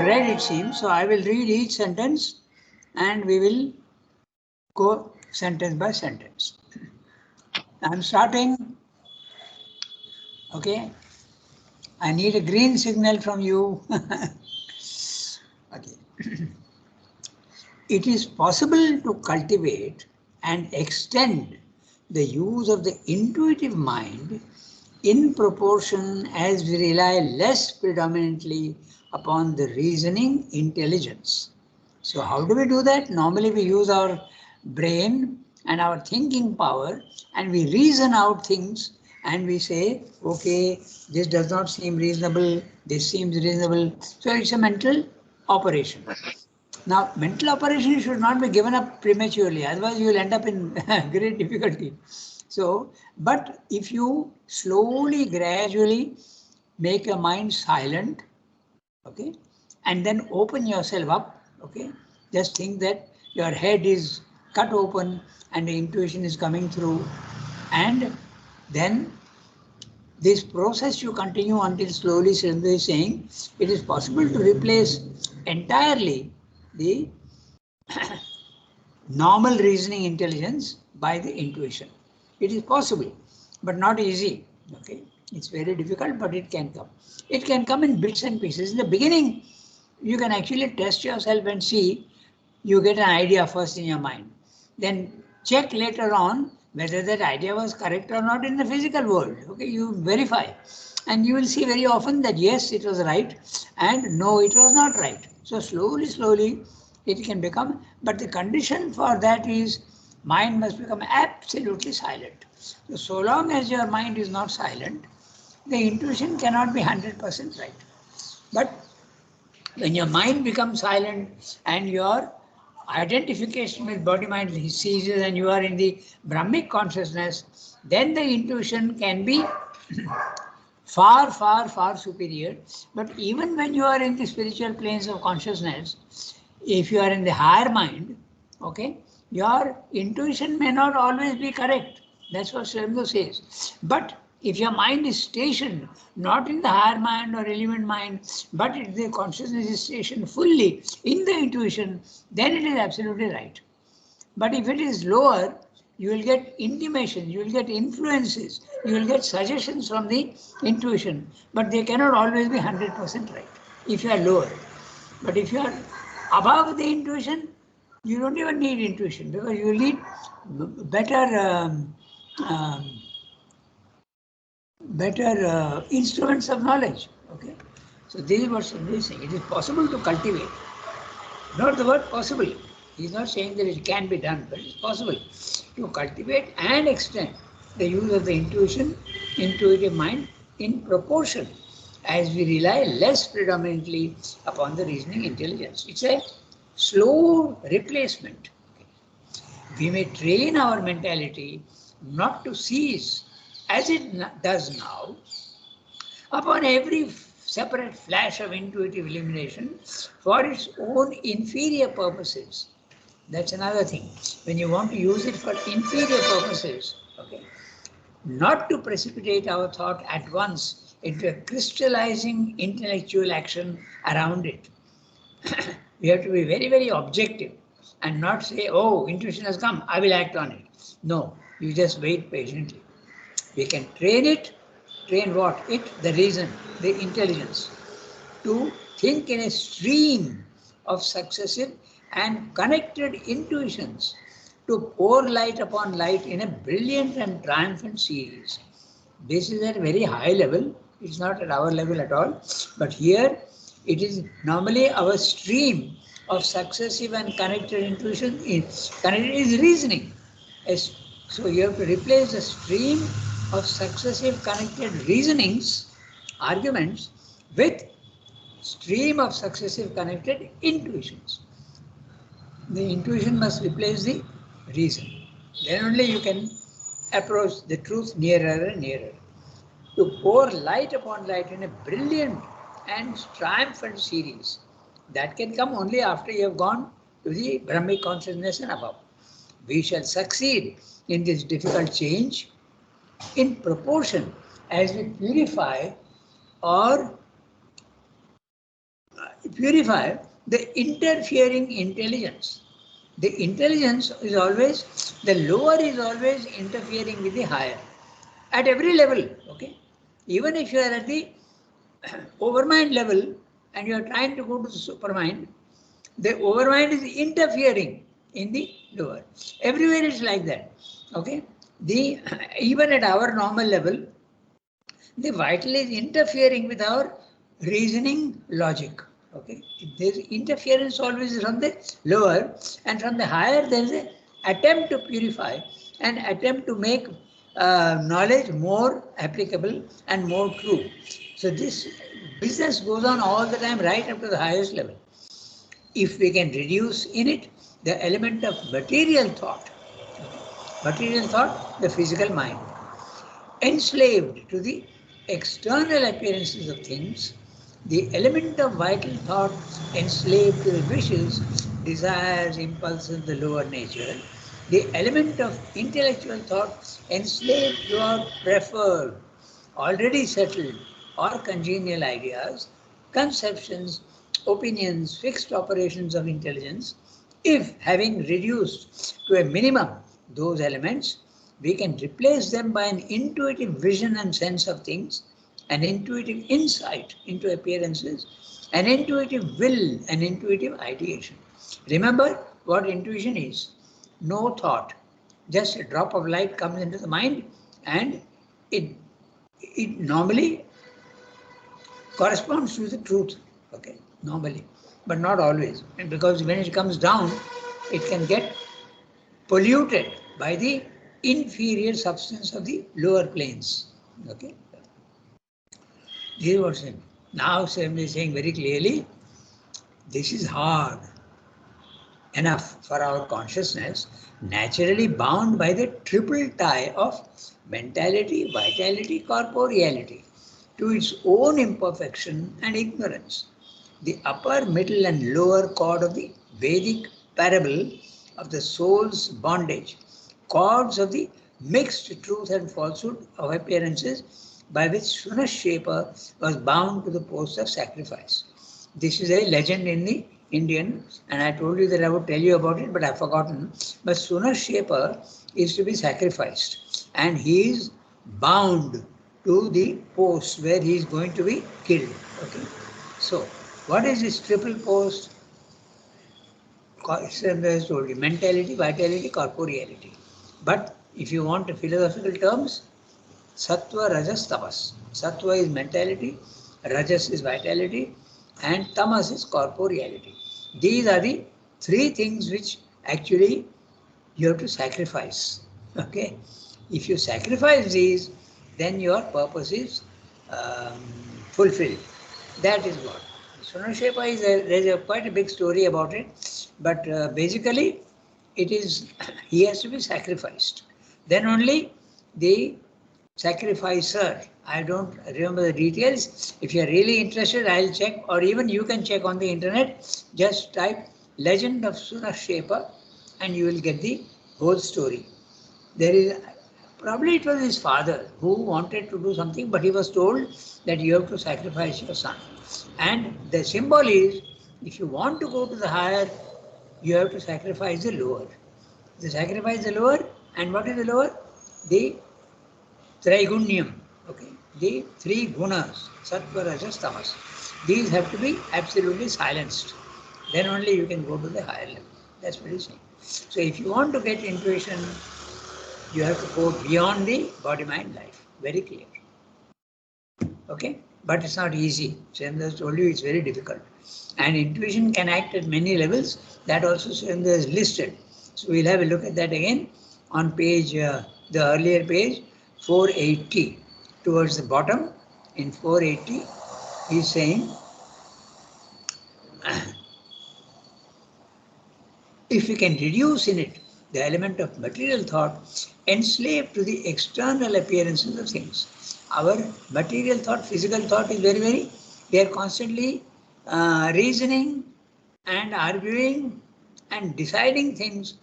have read, it seems. So I will read each sentence and we will go sentence by sentence. I'm starting. Okay. I need a green signal from you. Okay. It is possible to cultivate and extend the use of the intuitive mind in proportion as we rely less predominantly upon the reasoning intelligence. So how do we do that? Normally we use our brain and our thinking power and we reason out things and we say, okay, this does not seem reasonable, this seems reasonable. So it's a mental operation. Now, mental operation should not be given up prematurely, otherwise you will end up in great difficulty. So, but if you slowly, gradually make your mind silent, okay, and then open yourself up, okay, just think that your head is cut open and the intuition is coming through, and then this process you continue until slowly Sridhar is saying it is possible to replace entirely the normal reasoning intelligence by the intuition. It is possible, but not easy. Okay, it's very difficult, but it can come. It can come in bits and pieces. In the beginning, you can actually test yourself and see. You get an idea first in your mind, then check later on whether that idea was correct or not in the physical world. Okay, you verify, and you will see very often that yes, it was right, and no, it was not right. So slowly, slowly, it can become, but the condition for that is mind must become absolutely silent. So long as your mind is not silent, the intuition cannot be 100% right. But when your mind becomes silent and your identification with body mind ceases and you are in the Brahmic consciousness, then the intuition can be far, far, far superior. But even when you are in the spiritual planes of consciousness, if you are in the higher mind, okay, your intuition may not always be correct. That's what Sri Aurobindo says. But if your mind is stationed not in the higher mind or element mind, but if the consciousness is stationed fully in the intuition, then it is absolutely right. But if it is lower, you will get intimation, you will get influences, you will get suggestions from the intuition, but they cannot always be 100% right if you are lower. But if you are above the intuition, you don't even need intuition because you need better instruments of knowledge. Okay, so this is what Sridhar is saying. It is possible to cultivate. Not the word possible. He is not saying that it can be done, but it is possible to cultivate and extend the use of the intuitive mind in proportion as we rely less predominantly upon the reasoning intelligence. It's a slow replacement. We may train our mentality not to seize, as it does now, upon every separate flash of intuitive illumination for its own inferior purposes. That's another thing. When you want to use it for inferior purposes, okay, not to precipitate our thought at once into a crystallizing intellectual action around it. We have to be very, very objective and not say, oh, intuition has come, I will act on it. No, you just wait patiently. We can train it. Train what? It, the reason, the intelligence, to think in a stream of successive and connected intuitions, to pour light upon light in a brilliant and triumphant series. This is at a very high level. It's not at our level at all. But here it is normally our stream of successive and connected intuition. Connected is reasoning. So you have to replace the stream of successive connected reasonings, arguments, with stream of successive connected intuitions. The intuition must replace the reason. Then only you can approach the truth nearer and nearer. To pour light upon light in a brilliant and triumphant series, that can come only after you have gone to the Brahmic consciousness and above. We shall succeed in this difficult change in proportion as we purify or purify the interfering intelligence. The intelligence is always, the lower is always interfering with the higher at every level, okay? Even if you are at the overmind level and you are trying to go to the supermind, the overmind is interfering in the lower. Everywhere it's like that, okay? Even at our normal level, the vital is interfering with our reasoning logic. Okay, there is interference always from the lower, and from the higher there is an attempt to purify and attempt to make knowledge more applicable and more true. So this business goes on all the time right up to the highest level. If we can reduce in it the element of material thought, the physical mind, enslaved to the external appearances of things, the element of vital thought enslaved to the wishes, desires, impulses of the lower nature, the element of intellectual thought enslaved to our preferred, already settled or congenial ideas, conceptions, opinions, fixed operations of intelligence, if having reduced to a minimum those elements, we can replace them by an intuitive vision and sense of things, an intuitive insight into appearances, an intuitive will, an intuitive ideation. Remember what intuition is. No thought, just a drop of light comes into the mind and it normally corresponds to the truth, okay, normally, but not always. And because when it comes down, it can get polluted by the inferior substance of the lower planes. Okay. This is what Swami. Now Swami is saying very clearly, this is hard enough for our consciousness, naturally bound by the triple tie of mentality, vitality, corporeality, to its own imperfection and ignorance. The upper, middle and lower chord of the Vedic parable of the soul's bondage, chords of the mixed truth and falsehood of appearances by which Sunashepa was bound to the post of sacrifice. This is a legend in the Indian, and I told you that I would tell you about it, but I've forgotten. But Sunashepa is to be sacrificed, and he is bound to the post where he is going to be killed. Okay, so what is this triple post? As told you, mentality, vitality, corporeality. But if you want philosophical terms, Sattva, Rajas, Tamas. Sattva is mentality, Rajas is vitality, and Tamas is corporeality. These are the three things which actually you have to sacrifice. Okay? If you sacrifice these, then your purpose is fulfilled. That is what. Sunashepa is there's quite a big story about it, but basically it is, he has to be sacrificed. Then only the sacrificer, I don't remember the details. If you are really interested, I'll check, or even you can check on the internet. Just type Legend of Sunashepa and you will get the whole story. There is, probably it was his father who wanted to do something, but he was told that you have to sacrifice your son. And the symbol is, if you want to go to the higher, you have to sacrifice the lower. You sacrifice the lower, and what is the lower? The Traigunyam, okay, the three gunas, Sattva, Rajas, Tamas. These have to be absolutely silenced. Then only you can go to the higher level. That's what he's saying. So if you want to get intuition, you have to go beyond the body-mind life. Very clear. Okay? But it's not easy. Srendra told you it's very difficult. And intuition can act at many levels. That also Srendra is listed. So we'll have a look at that again on page, the earlier page, 480. Towards the bottom, in 480, he's saying, if we can reduce in it the element of material thought enslaved to the external appearances of things. Our material thought, physical thought is very, we are constantly reasoning and arguing and deciding things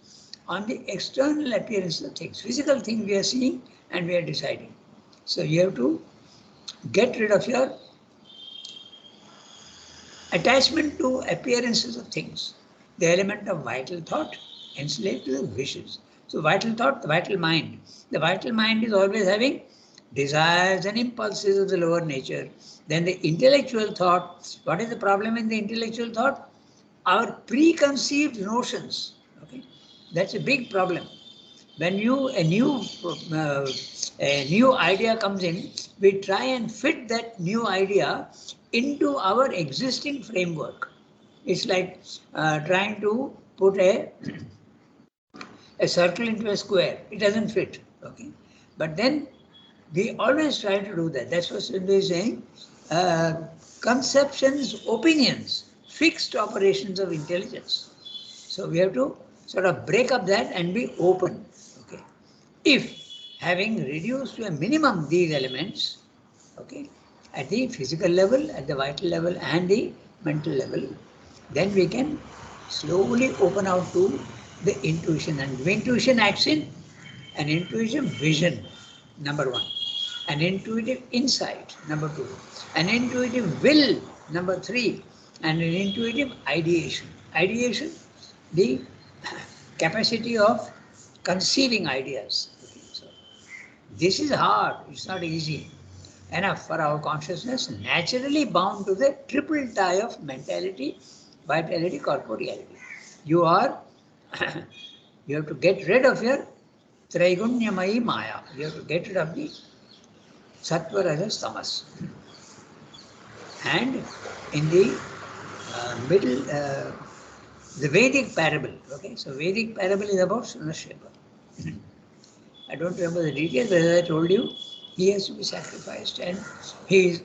on the external appearances of things. Physical thing we are seeing and we are deciding. So you have to get rid of your Attachment to appearances of things. The element of vital thought enslaved to the wishes. So vital thought, the vital mind. The vital mind is always having desires and impulses of the lower nature. Then the intellectual thought. What is the problem in the intellectual thought? Our preconceived notions. Okay, that's a big problem. When uh, a new idea comes in, we try and fit that new idea into our existing framework. It's like trying to put a circle into a square. It doesn't fit. Okay, but then we always try to do that. That's what Sindhu is saying. Uh, Conceptions, opinions, fixed operations of intelligence. So we have to sort of break up that and be open. Okay. If having reduced to a minimum these elements, okay, at the physical level, at the vital level, and the mental level, then we can slowly open out to the intuition. And intuition acts in an intuitive vision, number one, an intuitive insight, number two, an intuitive will, number three, and an intuitive ideation. Ideation, the capacity of conceiving ideas. Okay, so this is hard, it's not easy enough for our consciousness, naturally bound to the triple tie of mentality, vitality, corporeality. You are, you have to get rid of your Traigunyamayi Maya. You have to get rid of the Sattva, Rajas, Tamas. And in the middle, the Vedic parable, okay, so Vedic parable is about Sunashreva. I don't remember the details, but as I told you, he has to be sacrificed and he is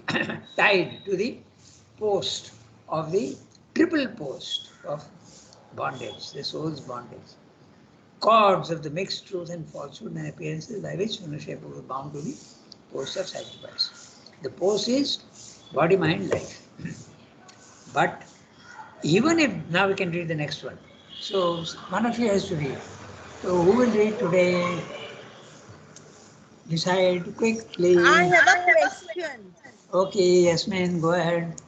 tied to the post of the triple post of bondage, the soul's bondage. Cords of the mixed truth and falsehood and appearances by which Sunashreva was bound to the post of sacrifice. The post is body, mind, life. But even if, now we can read the next one. So one of you has to read. So who will read today? Decide quickly. I have a question. Okay, Yasmin, go ahead.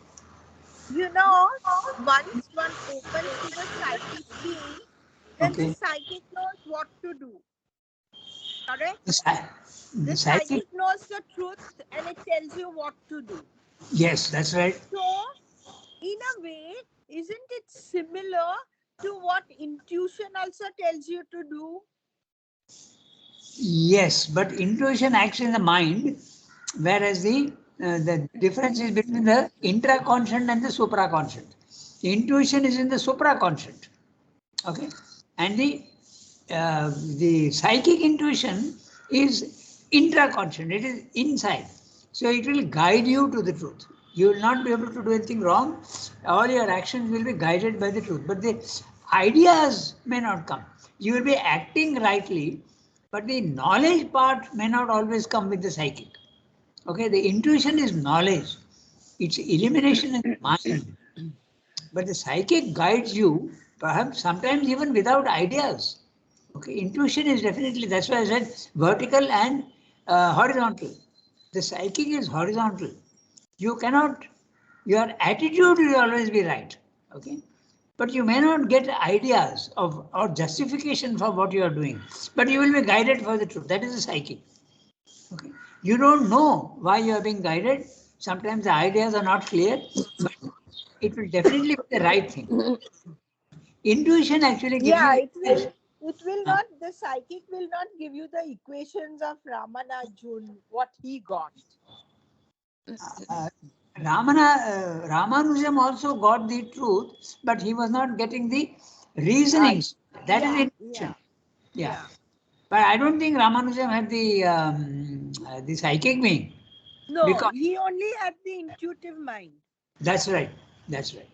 You know, once one opens to the psychic being, then the Okay. psychic knows what to do. Correct? The, psy- The the psychic. psychic knows the truth and it tells you what to do. Yes, that's right. So, in a way, isn't it similar to what intuition also tells you to do? Yes, but intuition acts in the mind, whereas the difference is between the intraconscient and the supraconscient. The intuition is in the supraconscient, okay, and the psychic intuition is intraconscient. It is inside, so it will guide you to the truth. You will not be able to do anything wrong. All your actions will be guided by the truth, but the ideas may not come. You will be acting rightly, but the knowledge part may not always come with the psychic. Okay, the intuition is knowledge. It's elimination in the mind. But the psychic guides you, perhaps sometimes even without ideas. Okay, intuition is definitely, that's why I said vertical and horizontal. The psychic is horizontal. You cannot, your attitude will always be right. Okay, but you may not get ideas of or justification for what you are doing, but you will be guided for the truth. That is the psychic. Okay, you don't know why you are being guided. Sometimes the ideas are not clear, but it will definitely be the right thing. Intuition actually gives Yeah, you it will uh, not, the psychic will not give you the equations of Ramanujam, what he got. uh, Ramanujam also got the truth, but he was not getting the reasonings. That is Yeah, intuition. Yeah. yeah. But I don't think Ramanujam had the psychic being, No, because he only had the intuitive mind. that's right. That's right.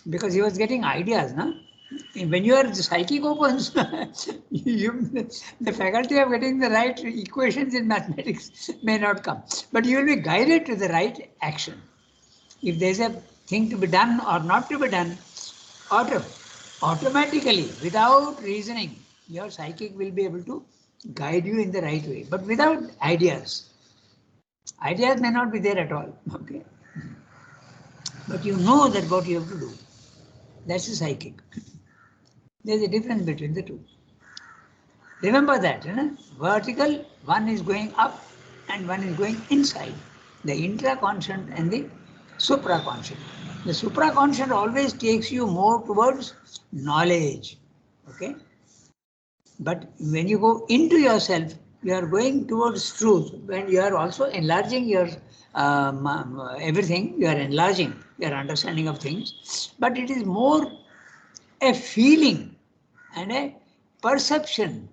Because he was getting ideas, no? When you are the psychic opens, the faculty of getting the right equations in mathematics may not come, but you will be guided to the right action. If there's a thing to be done or not to be done, auto, automatically, without reasoning, your psychic will be able to guide you in the right way. But without ideas, ideas may not be there at all. Okay. but you know that what you have to do. That's a psychic. There's a difference between the two. Remember that, vertical, one is going up and one is going inside. The intraconscient and the supraconscient. The supraconscient always takes you more towards knowledge. Okay? But when you go into yourself, you are going towards truth. When you are also enlarging your everything, you are enlarging your understanding of things. But it is more a feeling and a perception,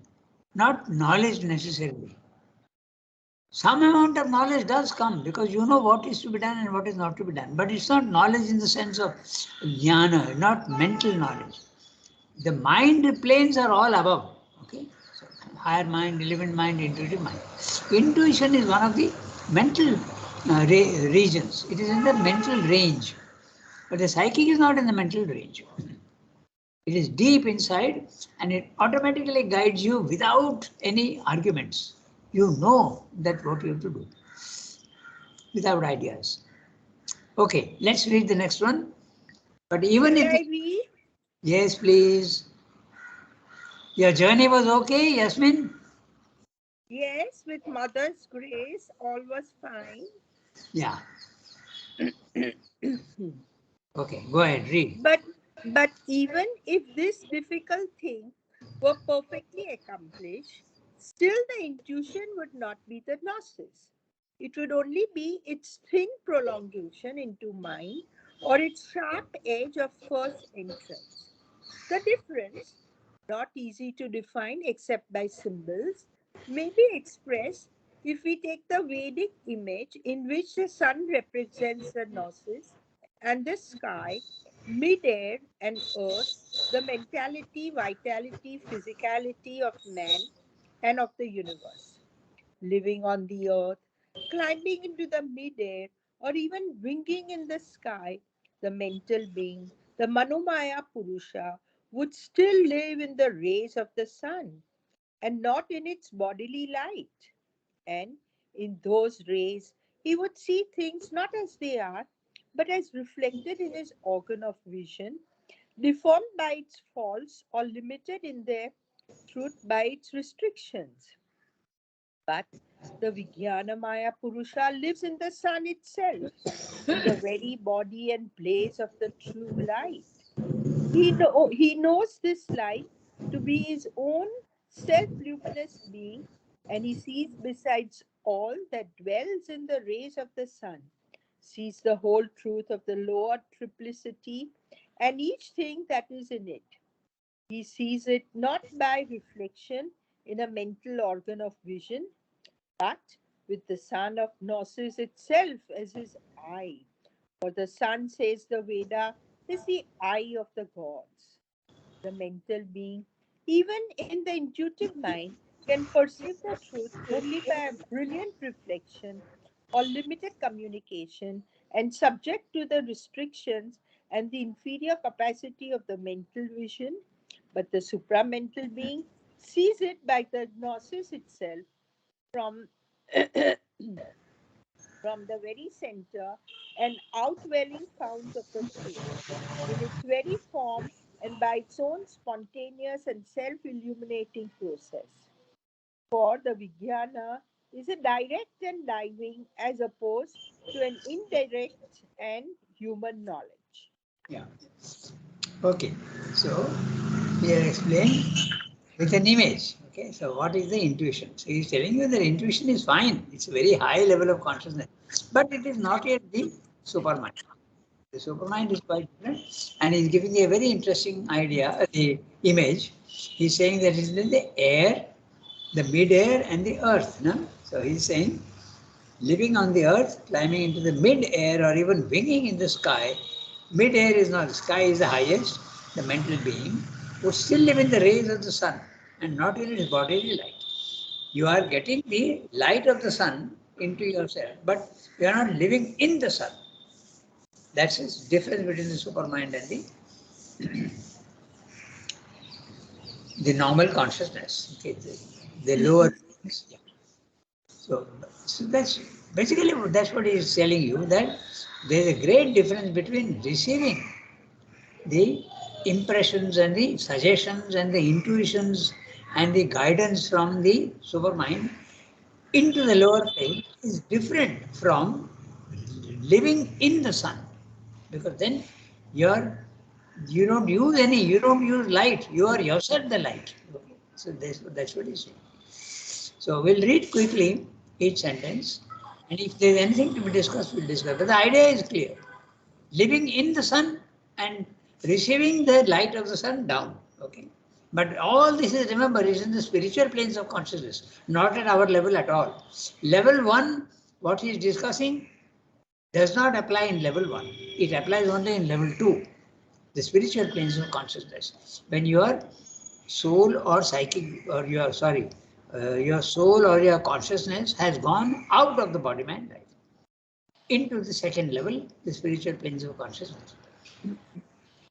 not knowledge necessarily. Some amount of knowledge does come because you know what is to be done and what is not to be done. But it's not knowledge in the sense of jnana, not mental knowledge. The mind planes are all above. Okay, so higher mind, relevant mind, intuitive mind. Intuition is one of the mental regions. It is in the mental range, but the psychic is not in the mental range. It is deep inside, and it automatically guides you without any arguments. You know that what you have to do without ideas. Okay, let's read the next one. But even Can if I read? yes, please. Your journey was okay, Yasmin? Yes, with Mother's grace, all was fine. Yeah. Okay, go ahead, read. But even if this difficult thing were perfectly accomplished, still the intuition would not be the gnosis. It would only be its thin prolongation into mind or its sharp edge of first entrance. The difference, not easy to define except by symbols, may be expressed if we take the Vedic image in which the sun represents the gnosis and the sky, mid-air and earth, the mentality, vitality, physicality of man and of the universe. Living on the earth, climbing into the mid-air, or even winging in the sky, the mental being, the Manomaya Purusha, would still live in the rays of the sun and not in its bodily light. And in those rays, he would see things not as they are, but as reflected in his organ of vision, deformed by its faults or limited in their truth by its restrictions. But the Vijnanamaya Purusha lives in the sun itself, in the very body and blaze of the true light. He knows this light to be his own self luminous being, and he sees besides all that dwells in the rays of the sun, sees the whole truth of the lower triplicity and each thing that is in it. He sees it not by reflection in a mental organ of vision, but with the sun of Gnosis itself as his eye. For the sun, says the Veda, is the eye of the gods. The mental being, even in the intuitive mind, can perceive the truth only by a brilliant reflection or limited communication and subject to the restrictions and the inferior capacity of the mental vision. But the supramental being sees it by the gnosis itself from from the very center and outwelling fount of the truth, in its very form and by its own spontaneous and self illuminating process. For the Vijnana is a direct and diving as opposed to an indirect and human knowledge. Yeah. Okay. So we are explained with an image. Okay. So what is the intuition? So he's telling you that intuition is fine. It's a very high level of consciousness, but it is not yet the supermind. The supermind is quite different, and he's giving a very interesting idea, the image. He's saying that it's in the air, the mid-air, and the earth. No? So he's saying living on the earth, climbing into the mid-air, or even winging in the sky. Mid-air is not, the sky is the highest, the mental being, would still live in the rays of the sun and not in its bodily light. You are getting the light of the sun into yourself, but you are not living in the sun. That's the difference between the supermind and the normal consciousness, okay, the lower things. Yeah. So that's basically that's what he is telling you, that there is a great difference between receiving the impressions and the suggestions and the intuitions and the guidance from the supermind into the lower plane is different from living in the sun, because then you don't use light, you are yourself the light. Okay. So that's what he's saying. So we'll read quickly each sentence, and if there's anything to be discussed, we'll discuss. But the idea is clear. Living in the sun and receiving the light of the sun down. Okay. But all this is, remember, is in the spiritual planes of consciousness, not at our level at all. Level 1, what he is discussing, does not apply in level 1. It applies only in level 2, the spiritual planes of consciousness. When your soul or psychic, or your soul or your consciousness has gone out of the body mind life into the second level, the spiritual planes of consciousness.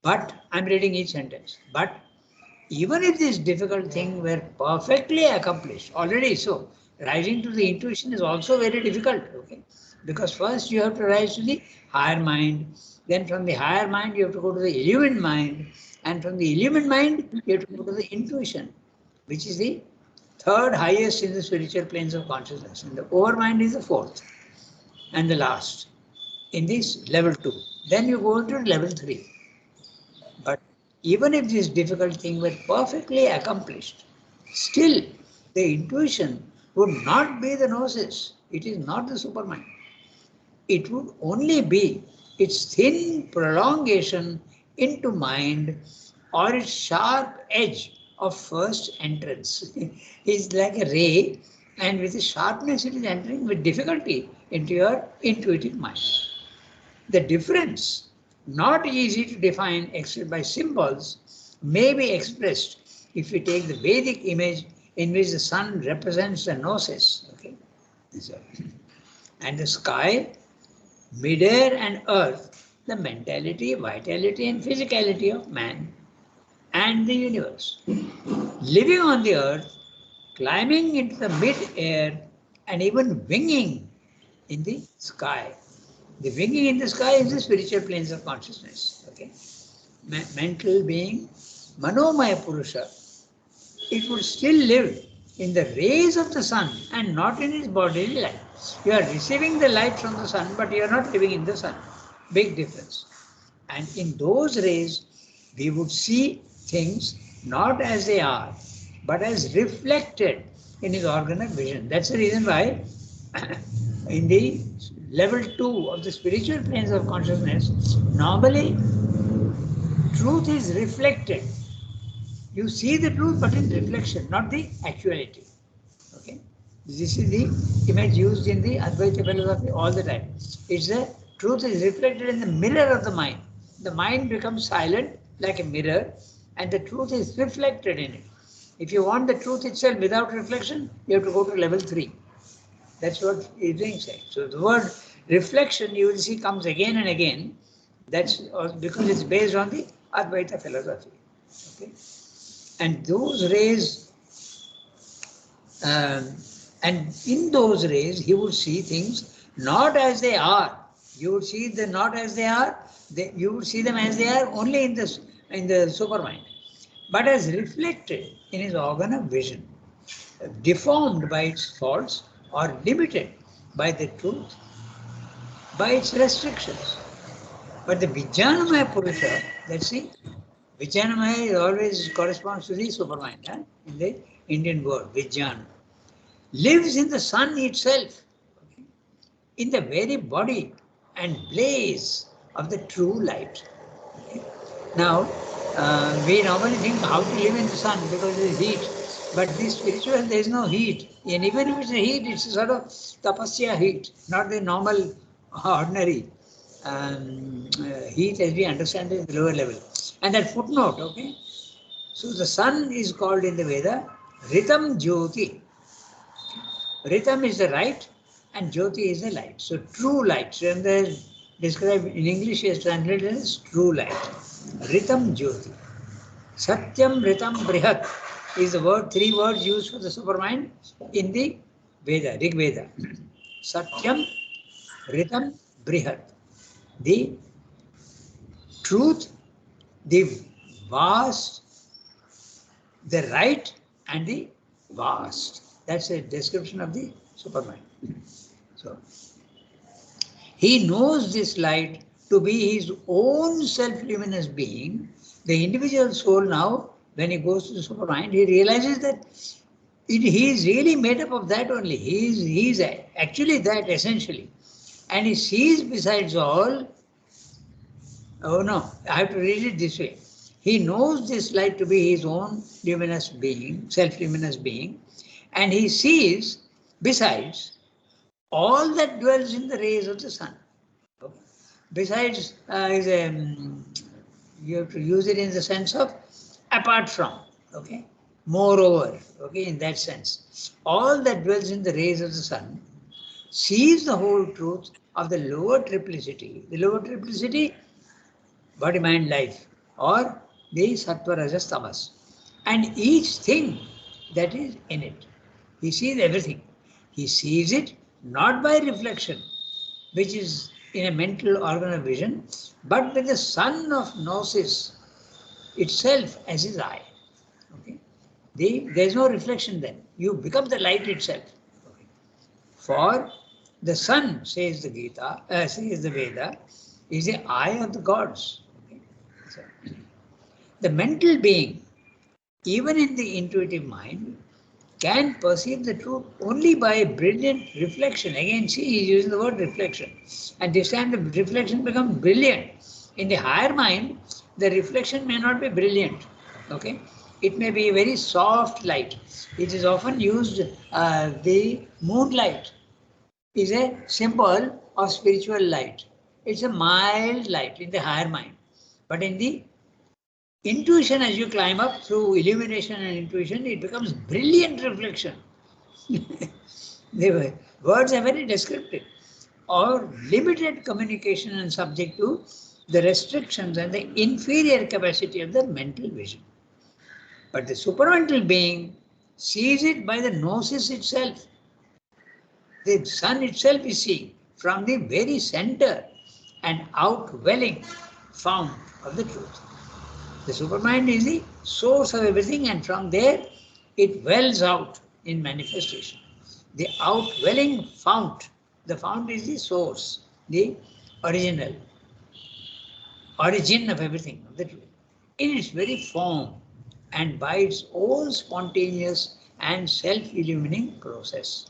But I'm reading each sentence. But even if this difficult thing were perfectly accomplished, already so, rising to the intuition is also very difficult, okay? Because first you have to rise to the higher mind, then from the higher mind you have to go to the illumined mind, and from the illumined mind you have to go to the intuition, which is the third highest in the spiritual planes of consciousness, and the overmind is the fourth and the last in this level 2. Then you go into level 3. But even if this difficult thing were perfectly accomplished, still the intuition would not be the gnosis. It is not the supermind. It would only be its thin prolongation into mind, or its sharp edge of first entrance. It's like a ray, and with the sharpness it is entering with difficulty into your intuitive mind. The difference, not easy to define except by symbols, may be expressed if we take the Vedic image in which the sun represents the gnosis, okay? And the sky, mid-air and earth, the mentality, vitality and physicality of man and the universe. Living on the earth, climbing into the mid-air and even winging in the sky. The winging in the sky is the spiritual planes of consciousness. Okay, mental being, Manomaya Purusha, it would still live in the rays of the sun and not in its bodily light. You are receiving the light from the sun, but you are not living in the sun. Big difference. And in those rays, we would see things not as they are, but as reflected in his organ of vision. That's the reason why in the level 2 of the spiritual planes of consciousness, normally truth is reflected. You see the truth, but in reflection, not the actuality. Okay, this is the image used in the Advaita philosophy all the time. It's the truth is reflected in the mirror of the mind. The mind becomes silent like a mirror, and the truth is reflected in it. If you want the truth itself without reflection, you have to go to level 3. That's what he's doing. So the word reflection, you will see, comes again and again. That's because it's based on the Advaita philosophy. Okay, and those rays, and in those rays, he would see things not as they are. You would see them not as they are. You would see them as they are only in the supermind, but as reflected in his organ of vision, deformed by its faults or limited by the truth, by its restrictions. But the Vijnanamaya Purusha, let's see, Vijnanamaya always corresponds to the supermind, in the Indian word, Vijnana, lives in the sun itself, okay, in the very body and blaze of the true light. Okay. Now, we normally think how to live in the sun because there is heat. But this spiritual, there is no heat. And even if it's a heat, it's a sort of tapasya heat, not the normal, ordinary heat as we understand it at the lower level. And that footnote, okay? So the sun is called in the Veda Ritam Jyoti. Ritam is the right and Jyoti is the light. So true light. So described in English is translated as true light. Ritam Jyoti. Satyam Ritam Brihat is the word, 3 words used for the supermind in the Veda, Rig Veda. Satyam Ritam Brihat. The truth, the vast, the right, and the vast. That's a description of the Superman. So, he knows this light to be his own self-luminous being. The individual soul now, when he goes to the supermind, he realizes that he is really made up of that only. He is actually that essentially. And he sees besides all, oh no, I have to read it this way. He knows this light to be his own luminous being, self-luminous being, and he sees besides all that dwells in the rays of the sun. Besides is you have to use it in the sense of apart from, okay? Moreover, okay, in that sense. All that dwells in the rays of the sun sees the whole truth of the lower triplicity. The lower triplicity, body, mind, life, or the sattva, rajas, tamas. And each thing that is in it. He sees everything. He sees it not by reflection, which is in a mental organ of vision, but with the sun of gnosis itself as his eye. Okay? There is no reflection then. You become the light itself. Okay? For the sun, says the Gita, says the Veda, is the eye of the gods. Okay? So, the mental being, even in the intuitive mind, can perceive the truth only by a brilliant reflection. Again, see, he's using the word reflection. And this time the reflection becomes brilliant. In the higher mind, the reflection may not be brilliant. Okay? It may be a very soft light. It is often used, the moonlight is a symbol of spiritual light. It's a mild light in the higher mind. But in the intuition, as you climb up through illumination and intuition, it becomes brilliant reflection. The words are very descriptive. Or limited communication and subject to the restrictions and the inferior capacity of the mental vision. But the supramental being sees it by the gnosis itself. The sun itself is seen from the very center and outwelling fount of the truth. The supermind is the source of everything, and from there it wells out in manifestation. The outwelling fount, the fount is the source, the original, origin of everything, of the truth, in its very form and by its own spontaneous and self-illumining process.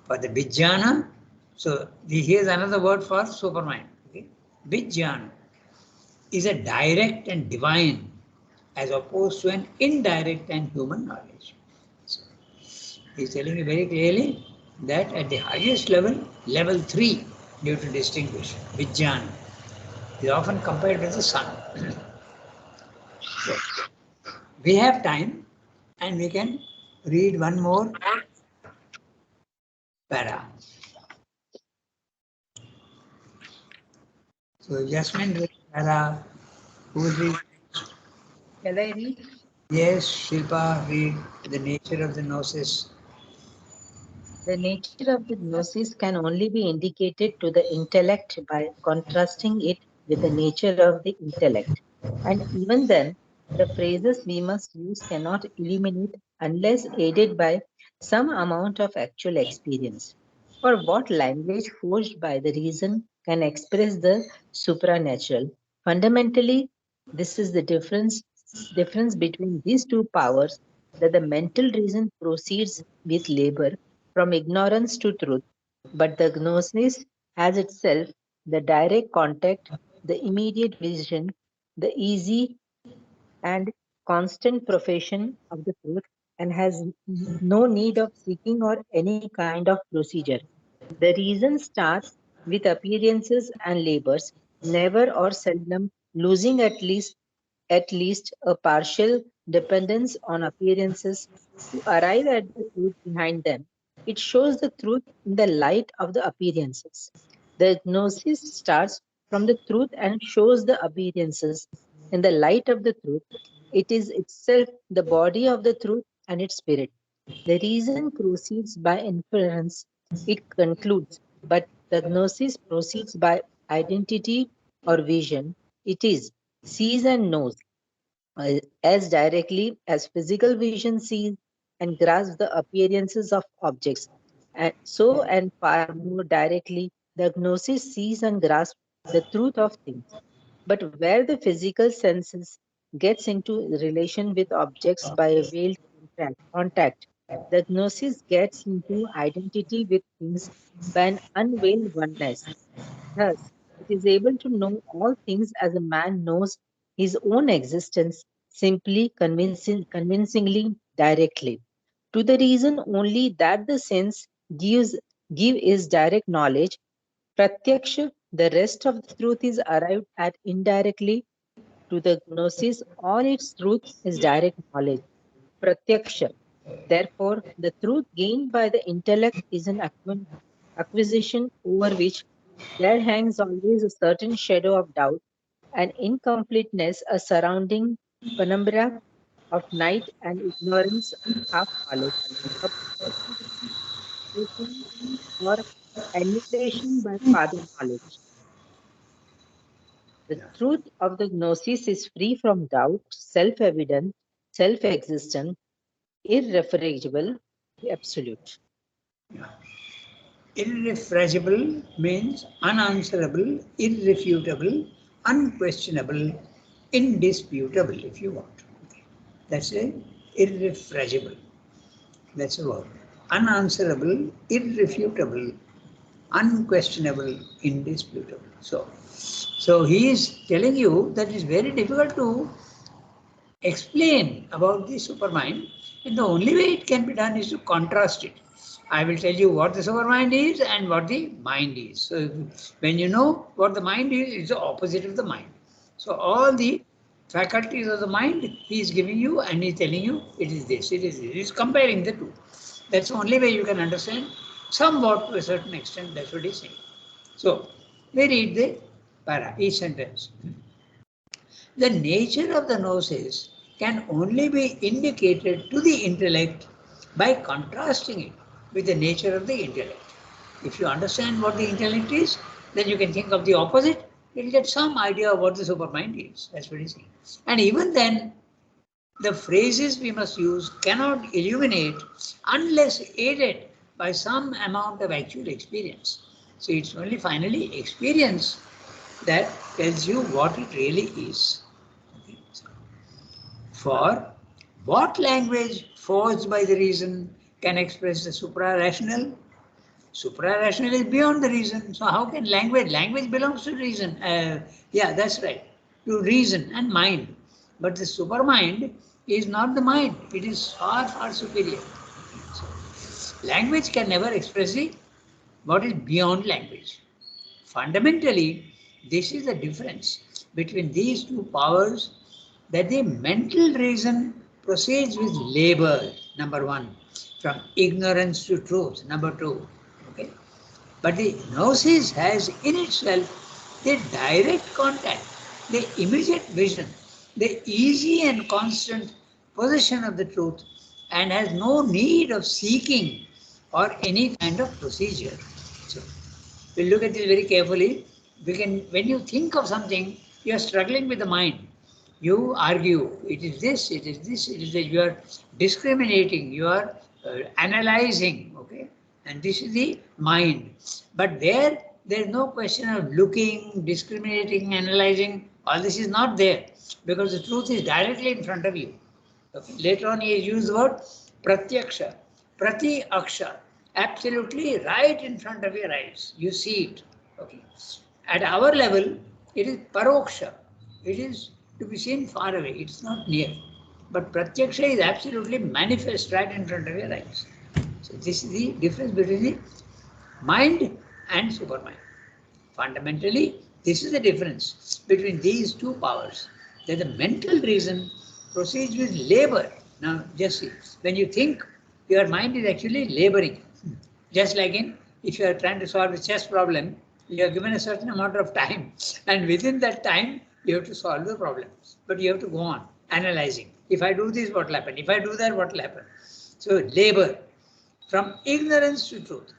For the Vijnana, so here's another word for supermind. Okay? Vijnana is a direct and divine as opposed to an indirect and human knowledge. So, he's telling you very clearly that at the highest level, level 3, you have to distinguish. Vijnana is often compared with the sun. So, we have time and we can read one more para. So, Jasmine, read para. Who will read? Shall I read? Yes, Shilpa, read the nature of the gnosis. The nature of the gnosis can only be indicated to the intellect by contrasting it with the nature of the intellect. And even then, the phrases we must use cannot illuminate unless aided by some amount of actual experience. For what language forged by the reason can express the supranatural? Fundamentally, this is the difference between these two powers, that the mental reason proceeds with labor from ignorance to truth, but the gnosis has itself the direct contact, the immediate vision, the easy and constant profession of the truth, and has no need of seeking or any kind of procedure. The reason starts with appearances and labors, never or seldom losing at least a partial dependence on appearances to arrive at the truth behind them. It shows the truth in the light of the appearances. The gnosis starts from the truth and shows the appearances in the light of the truth. It is itself the body of the truth and its spirit. The reason proceeds by inference, it concludes, but the gnosis proceeds by identity or vision. It is, sees and knows as directly as physical vision sees and grasps the appearances of objects. And so and far more directly, the gnosis sees and grasps the truth of things. But where the physical senses gets into relation with objects by a veiled contact, the gnosis gets into identity with things by an unveiled oneness. Thus, it is able to know all things as a man knows his own existence, simply convincingly, directly. To the reason only that the sense give is direct knowledge, pratyaksha, the rest of the truth is arrived at indirectly. To the gnosis, all its truth is direct knowledge, pratyaksha. Therefore, the truth gained by the intellect is an acquisition over which there hangs always a certain shadow of doubt and incompleteness, a surrounding penumbra of night and ignorance of half knowledge, a possibility or annihilation by farther knowledge. The Yeah. truth of the gnosis is free from doubt, self evident, self existent, irrefragable, absolute. Yeah. Irrefragable means unanswerable, irrefutable, unquestionable, indisputable, if you want. Okay. That's a irrefragable. That's a word. Unanswerable, irrefutable, unquestionable, indisputable. So he is telling you that it's very difficult to explain about the supermind, and the only way it can be done is to contrast it. I will tell you what the supermind is and what the mind is. So when you know what the mind is, it's the opposite of the mind. So all the faculties of the mind he is giving you and he is telling you it is this, it is this. He is comparing the two. That's the only way you can understand somewhat to a certain extent. That's what he's saying. So we read the para, each sentence. The nature of the gnosis can only be indicated to the intellect by contrasting it with the nature of the intellect. If you understand what the intellect is, then you can think of the opposite. You'll get some idea of what the supermind is. That's what he's saying. And even then, the phrases we must use cannot illuminate unless aided by some amount of actual experience. So it's only finally experience that tells you what it really is. For what language forged by the reason can express the supra-rational? Supra-rational is beyond the reason. So how can language? Language belongs to reason. Yeah, that's right. To reason and mind. But the supermind is not the mind. It is far, far superior. So, language can never express what is beyond language. Fundamentally, this is the difference between these two powers, that the mental reason proceeds with labor, number one, from ignorance to truth, number two. Okay? But the gnosis has in itself the direct contact, the immediate vision, the easy and constant possession of the truth, and has no need of seeking or any kind of procedure. So, we look at this very carefully. When you think of something, you are struggling with the mind. You argue, it is this, it is this, it is that you are discriminating, you are analyzing, okay? And this is the mind. But there is no question of looking, discriminating, analyzing. All this is not there because the truth is directly in front of you. Okay. Later on, he has used the word pratyaksha, prati aksha, absolutely right in front of your eyes. You see it. Okay. At our level, it is paroksha. It is to be seen far away. It's not near. But pratyaksha is absolutely manifest right in front of your eyes. So this is the difference between the mind and supermind. Fundamentally, this is the difference between these two powers. That the mental reason proceeds with labor. Now, just see, when you think, your mind is actually laboring. Just like if you are trying to solve a chess problem, you are given a certain amount of time, and within that time, you have to solve the problem. But you have to go on analyzing. If I do this, what will happen? If I do that, what will happen? So labor from ignorance to truth.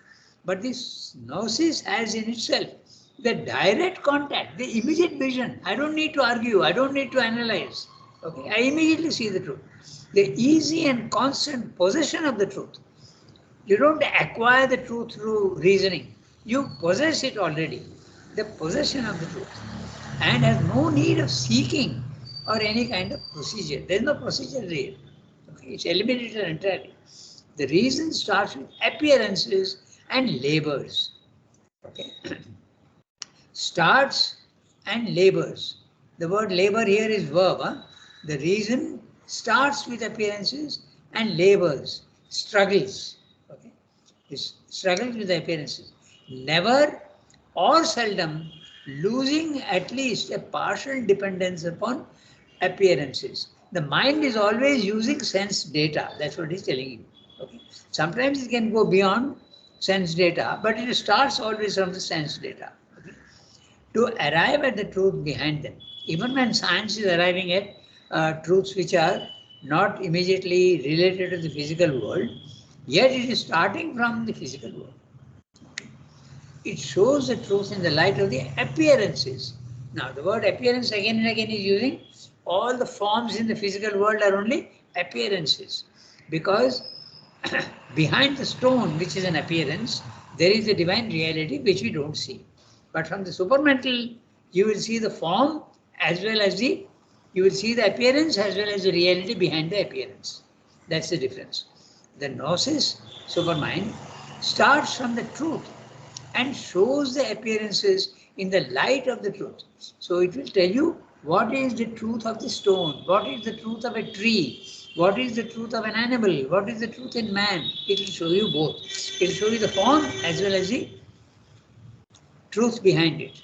But this gnosis has in itself the direct contact, the immediate vision. I don't need to argue, I don't need to analyze. Okay, I immediately see the truth. The easy and constant possession of the truth. You don't acquire the truth through reasoning. You possess it already. The possession of the truth. And has no need of seeking or any kind of procedure. There is no procedure there. Okay, it's eliminated entirely. The reason starts with appearances and labors. Okay. Starts and labors. The word labor here is verb. Huh? The reason starts with appearances and labors, struggles. Okay. It struggles with the appearances. Never or seldom losing at least a partial dependence upon appearances. The mind is always using sense data. That's what he's telling you. Okay. Sometimes it can go beyond sense data, but it starts always from the sense data. Okay. To arrive at the truth behind them. Even when science is arriving at truths which are not immediately related to the physical world, yet it is starting from the physical world. It shows the truth in the light of the appearances. Now, the word appearance again and again is using. All the forms in the physical world are only appearances. Because behind the stone, which is an appearance, there is a divine reality which we don't see. But from the supramental, you will see the form as well as you will see the appearance as well as the reality behind the appearance. That's the difference. The gnosis, supermind, starts from the truth and shows the appearances in the light of the truth. So it will tell you what is the truth of the stone, what is the truth of a tree, what is the truth of an animal, what is the truth in man. It will show you both. It will show you the form as well as the truth behind it.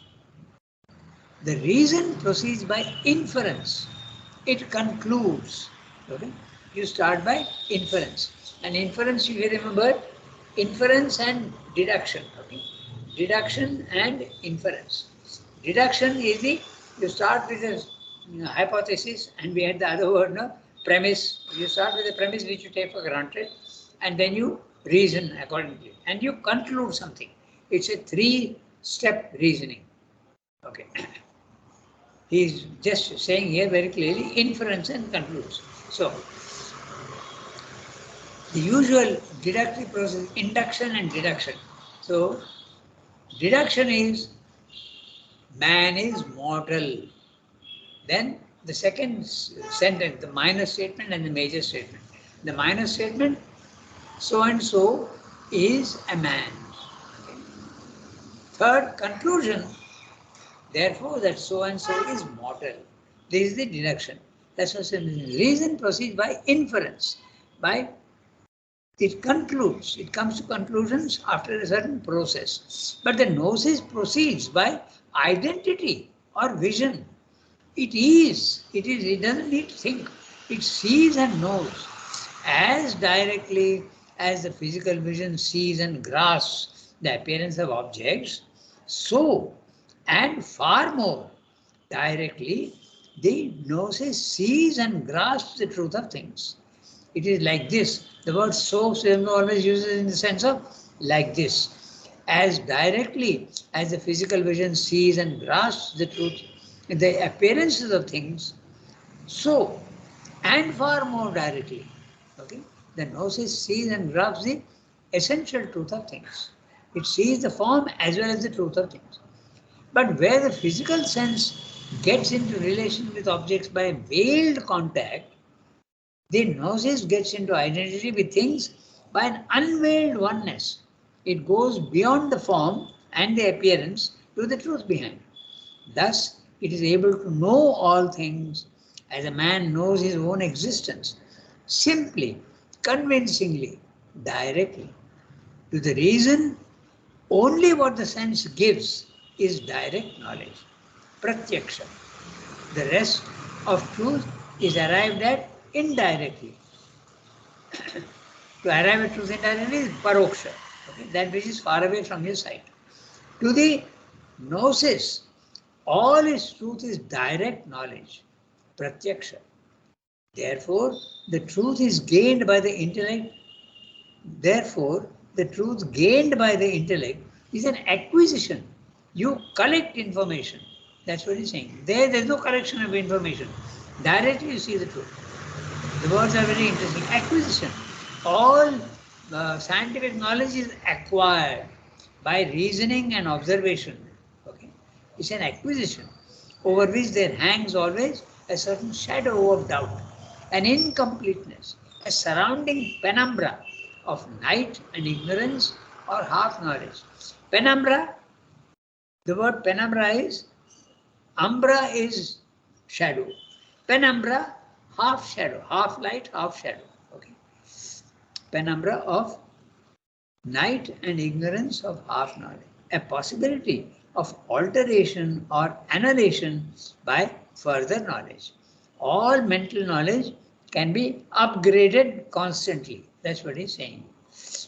The reason proceeds by inference. It concludes. Okay? You start by inference. And inference, you remember, inference and deduction. Okay? Deduction and inference. Deduction is you start with a hypothesis, and we had the other word, no? Premise. You start with a premise which you take for granted, and then you reason accordingly. And you conclude something. It's a 3-step reasoning. Okay. He's just saying here very clearly inference and concludes. So, the usual deductive process, induction and deduction. So, deduction is man is mortal. Then the second sentence, the minor statement and the major statement. The minor statement, so and so is a man. Okay. Third conclusion, therefore, that so and so is mortal. This is the deduction. That's what reason proceeds by inference. It concludes. It comes to conclusions after a certain process. But the gnosis proceeds by identity or vision. It is. It doesn't need to think. It sees and knows as directly as the physical vision sees and grasps the appearance of objects. So, and far more directly, the gnosis sees and grasps the truth of things. It is like this. The word so always uses in the sense of like this. As directly as the physical vision sees and grasps the truth, the appearances of things, so and far more directly, okay, the gnosis sees and grasps the essential truth of things. It sees the form as well as the truth of things. But where the physical sense gets into relation with objects by veiled contact, the gnosis gets into identity with things by an unveiled oneness. It goes beyond the form and the appearance to the truth behind. Thus, it is able to know all things as a man knows his own existence, simply, convincingly, directly. To the reason, only what the sense gives is direct knowledge, pratyaksha. The rest of truth is arrived at indirectly. To arrive at truth indirectly is paroksha, okay? That which is far away from your sight. To the gnosis, all its truth is direct knowledge, pratyaksha. Therefore, the truth is gained by the intellect Therefore, the truth gained by the intellect is an acquisition. You collect information. That's what he's saying. There's no collection of information. Directly you see the truth. The words are very interesting. Acquisition. All scientific knowledge is acquired by reasoning and observation. Okay, it's an acquisition over which there hangs always a certain shadow of doubt, an incompleteness, a surrounding penumbra of night and ignorance or half knowledge. Penumbra, the word penumbra is, umbra is shadow. Penumbra, half shadow, half light, half shadow. Okay. Penumbra of night and ignorance of half knowledge. A possibility of alteration or annihilation by further knowledge. All mental knowledge can be upgraded constantly. That's what he's saying.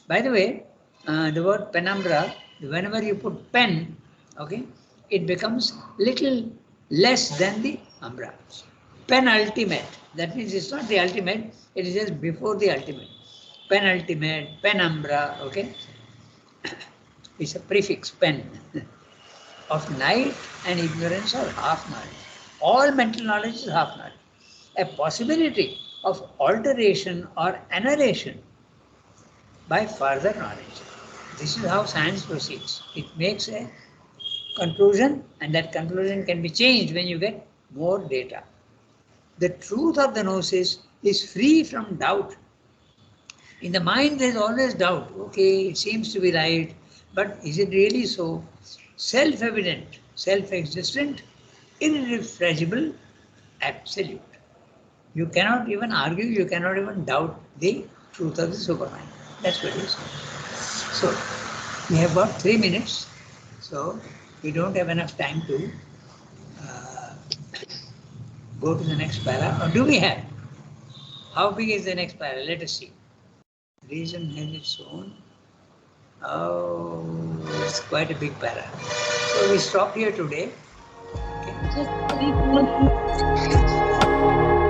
By the way, the word penumbra, whenever you put pen, okay, it becomes little less than the umbra. Penultimate, that means it's not the ultimate, it is just before the ultimate. Penultimate, penumbra, okay, it's a prefix, pen, of night and ignorance or half knowledge. All mental knowledge is half knowledge. A possibility of alteration or annihilation by further knowledge. This is how science proceeds. It makes a conclusion, and that conclusion can be changed when you get more data. The truth of the gnosis is free from doubt. In the mind, there is always doubt. Okay, it seems to be right, but is it really so? Self-evident, self-existent, irrefragable, absolute. You cannot even argue, you cannot even doubt the truth of the supermind. That's what it is. So, we have got 3 minutes, so we don't have enough time to go to the next para. Or do we have? How big is the next para? Let us see. Reason has its own. Oh, it's quite a big para. So we stop here today. Okay. Just 3 minutes.